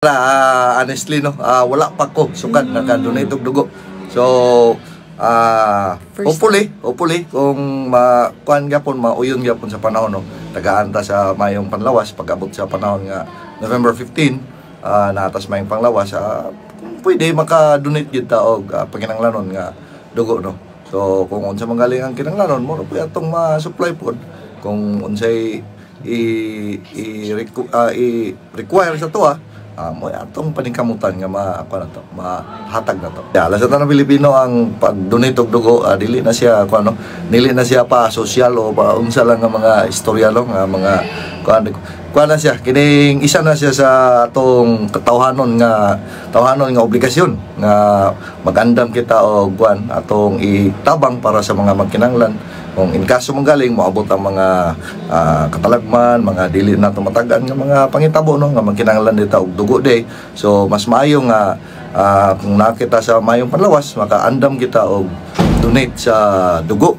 Honestly no, wala pa ko sukad naka-donate og dugo. So hopefully kung makuan gyapon, mauyon gyapon sa panahon no, tagaan-ta sa mayong panlawas pag-abot sa panahon nga November 15 naatas mayong panglawas, pwede maka-donate gyud ta og panginahanglanon nga dugo no. So kung unsa manggaling ang kinahanglanon mo, pwede atong ma-supply pod kung unsay i-require sa to mo atong paningkamutan nga mahatag na to. Sa tanang Pilipino ang pag-donate og dugo dili na siya dili na siya pa social o pa unsa lang nga mga istorya lang nga mga kuan na siya, kining isa na siya sa atong tawhanon nga obligasyon nga mag-andam kita og kuan atong itabang para sa mga magkinahanglan. Kung in kaso mong galing moabot ang mga katalagman, mga dili na tumatagan nga mga pangitabo no nga magkinahanglan dita og dugo day. So mas maayo nga kung nakita sa mayong panlawas makaandam kita og donate sa dugo.